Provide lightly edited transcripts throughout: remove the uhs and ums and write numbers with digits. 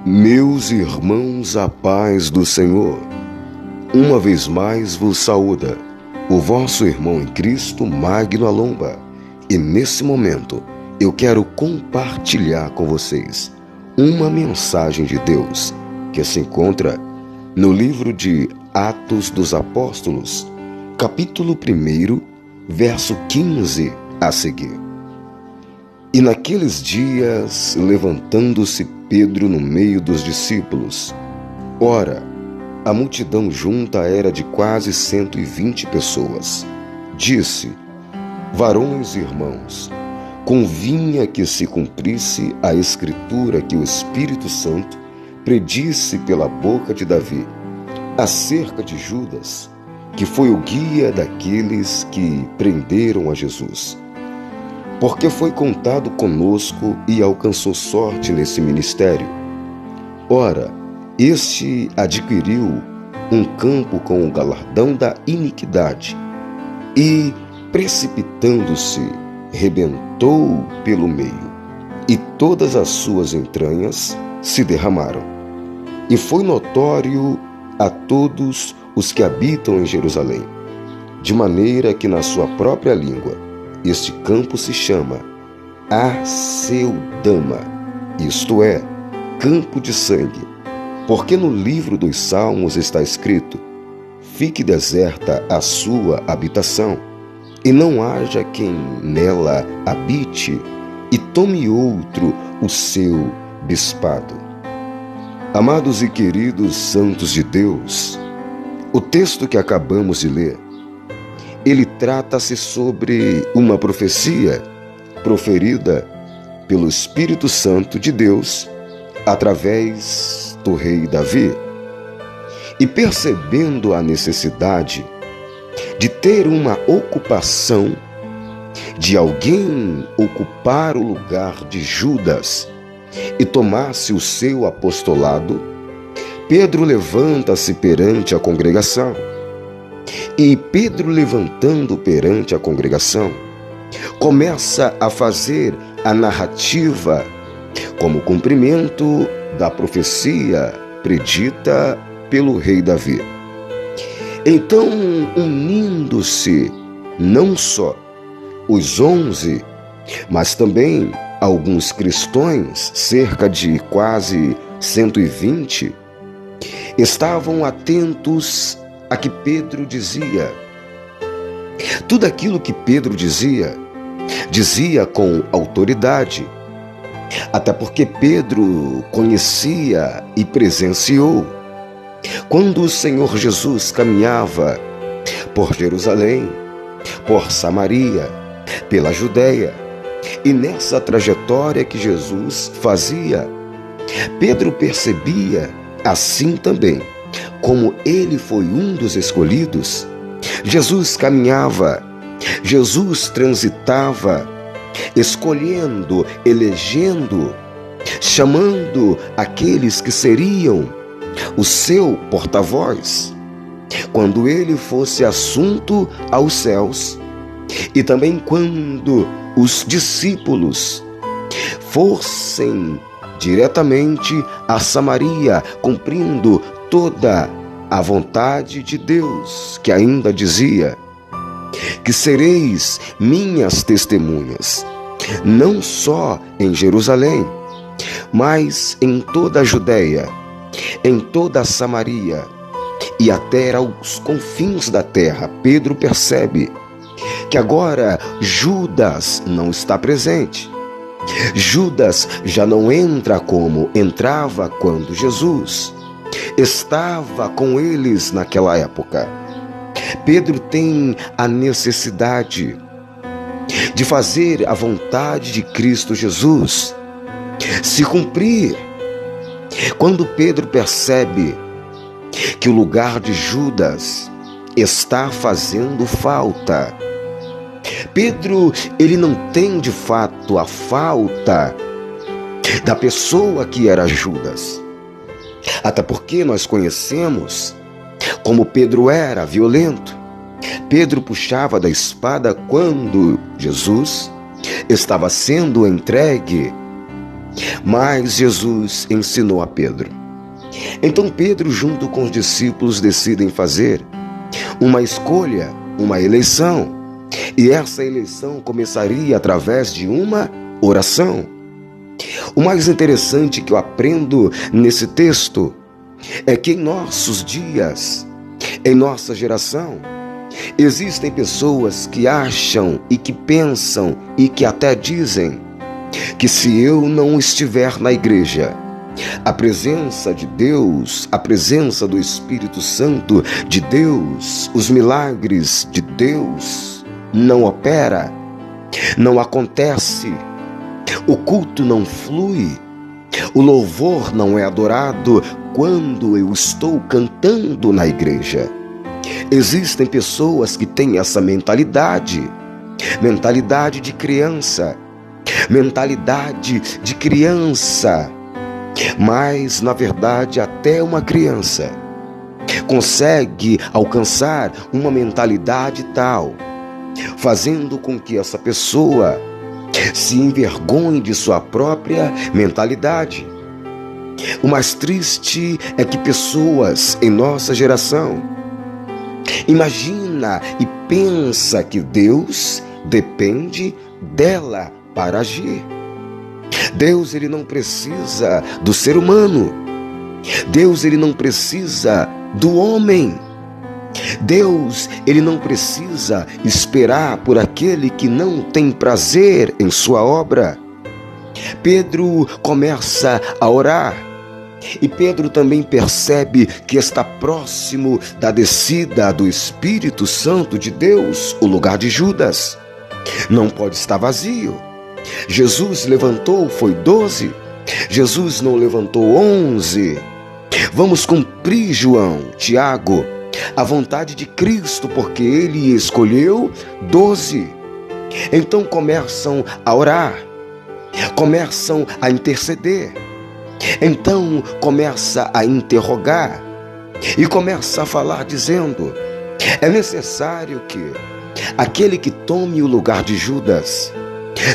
Meus irmãos, a paz do Senhor, uma vez mais vos saúda o vosso irmão em Cristo, Magno Alomba, e nesse momento eu quero compartilhar com vocês uma mensagem de Deus que se encontra no livro de Atos dos Apóstolos, capítulo 1, verso 15 a seguir. E naqueles dias, levantando-se Pedro no meio dos discípulos, ora, a multidão junta era de quase 120 pessoas, disse: varões e irmãos, convinha que se cumprisse a escritura que o Espírito Santo predisse pela boca de Davi, acerca de Judas, que foi o guia daqueles que prenderam a Jesus. Porque foi contado conosco e alcançou sorte nesse ministério. Ora, este adquiriu um campo com o galardão da iniquidade e, precipitando-se, rebentou pelo meio, e todas as suas entranhas se derramaram. E foi notório a todos os que habitam em Jerusalém, de maneira que na sua própria língua este campo se chama Aceldama, isto é, campo de sangue, porque no livro dos Salmos está escrito: fique deserta a sua habitação, e não haja quem nela habite, e tome outro o seu bispado. Amados e queridos santos de Deus, o texto que acabamos de ler, ele trata-se sobre uma profecia proferida pelo Espírito Santo de Deus através do rei Davi. E percebendo a necessidade de ter uma ocupação, de alguém ocupar o lugar de Judas e tomasse o seu apostolado, Pedro levanta-se perante a congregação. E Pedro, levantando perante a congregação, começa a fazer a narrativa como cumprimento da profecia predita pelo rei Davi. Então, unindo-se não só os 11, mas também alguns cristãos, cerca de quase 120, estavam atentos a que Pedro dizia. Tudo aquilo que Pedro dizia com autoridade, até porque Pedro conhecia e presenciou quando o Senhor Jesus caminhava por Jerusalém, por Samaria, pela Judéia, e nessa trajetória que Jesus fazia, Pedro percebia assim também. Como ele foi um dos escolhidos, Jesus caminhava, Jesus transitava, escolhendo, elegendo, chamando aqueles que seriam o seu porta-voz quando ele fosse assunto aos céus, e também quando os discípulos fossem diretamente a Samaria, cumprindo toda a vontade de Deus, que ainda dizia que sereis minhas testemunhas, não só em Jerusalém, mas em toda a Judéia, em toda a Samaria e até aos confins da terra. Pedro percebe que agora Judas não está presente. Judas já não entra como entrava quando Jesus estava com eles naquela época. Pedro tem a necessidade de fazer a vontade de Cristo Jesus se cumprir. Quando Pedro percebe que o lugar de Judas está fazendo falta, Pedro, ele não tem de fato a falta da pessoa que era Judas. Até porque nós conhecemos como Pedro era violento. Pedro puxava da espada quando Jesus estava sendo entregue Mas Jesus ensinou a Pedro. Então Pedro, junto com os discípulos, decidem fazer uma escolha, uma eleição. E essa eleição começaria através de uma oração. O mais interessante que eu aprendo nesse texto é que em nossos dias, em nossa geração, existem pessoas que acham e que pensam e que até dizem que se eu não estiver na igreja, a presença de Deus, a presença do Espírito Santo de Deus, os milagres de Deus não opera, não acontece, o culto não flui, o louvor não é adorado quando eu estou cantando na igreja. Existem pessoas que têm essa mentalidade de criança, mas na verdade até uma criança consegue alcançar uma mentalidade tal, fazendo com que essa pessoa se envergonhe de sua própria mentalidade. O mais triste é que pessoas em nossa geração imagina e pensa que Deus depende dela para agir. Deus, ele não precisa do ser humano. Deus, ele não precisa do homem. Deus, ele não precisa esperar por aquele que não tem prazer em sua obra. Pedro começa a orar e Pedro também percebe que está próximo da descida do Espírito Santo de Deus, o lugar de Judas. Não pode estar vazio. Jesus levantou, foi 12. Jesus não levantou 11. Vamos cumprir, João, Tiago, a vontade de Cristo, porque ele escolheu 12. Então começam a orar, começam a interceder, então começa a interrogar e começa a falar dizendo: é necessário que aquele que tome o lugar de Judas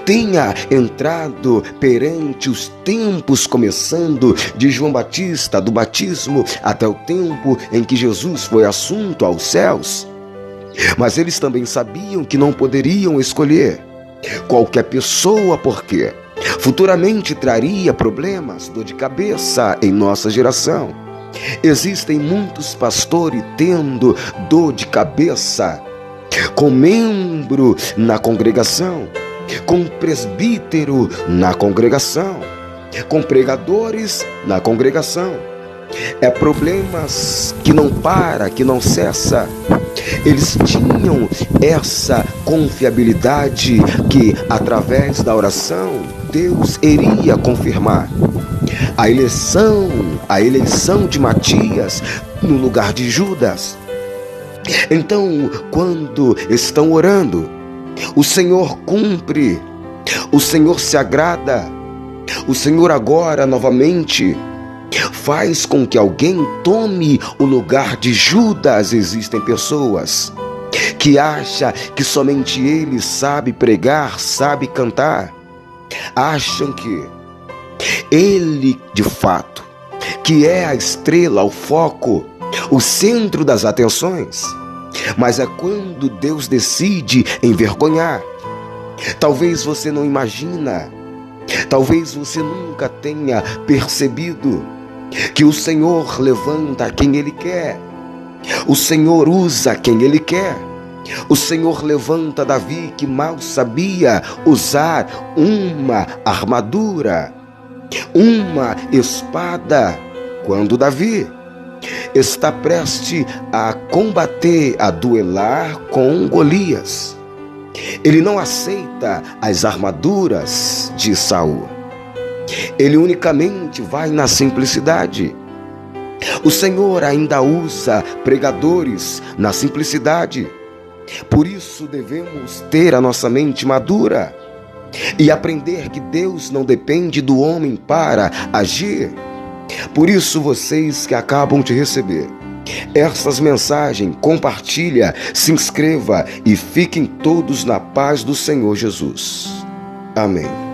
tenha entrado perante os tempos, começando de João Batista, do batismo, até o tempo em que Jesus foi assunto aos céus. Mas eles também sabiam que não poderiam escolher qualquer pessoa, porque futuramente traria problemas, dor de cabeça em nossa geração. Existem muitos pastores tendo dor de cabeça com membro na congregação, com presbítero na congregação, com pregadores na congregação. É problemas que não para, que não cessa. Eles tinham essa confiabilidade que através da oração Deus iria confirmar a eleição de Matias no lugar de Judas. Então, quando estão orando, o Senhor cumpre, o Senhor se agrada, o Senhor agora novamente faz com que alguém tome o lugar de Judas. Existem pessoas que acham que somente ele sabe pregar, sabe cantar, acham que ele de fato que é a estrela, o foco, o centro das atenções. Mas é quando Deus decide envergonhar. Talvez você não imagina, talvez você nunca tenha percebido que o Senhor levanta quem Ele quer, o Senhor usa quem Ele quer. O Senhor levanta Davi, que mal sabia usar uma armadura, uma espada, quando Davi está prestes a combater, a duelar com Golias. Ele não aceita as armaduras de Saul. Ele unicamente vai na simplicidade. O Senhor ainda usa pregadores na simplicidade. Por isso devemos ter a nossa mente madura e aprender que Deus não depende do homem para agir. Por isso, vocês que acabam de receber essas mensagens, compartilha, se inscreva e fiquem todos na paz do Senhor Jesus. Amém.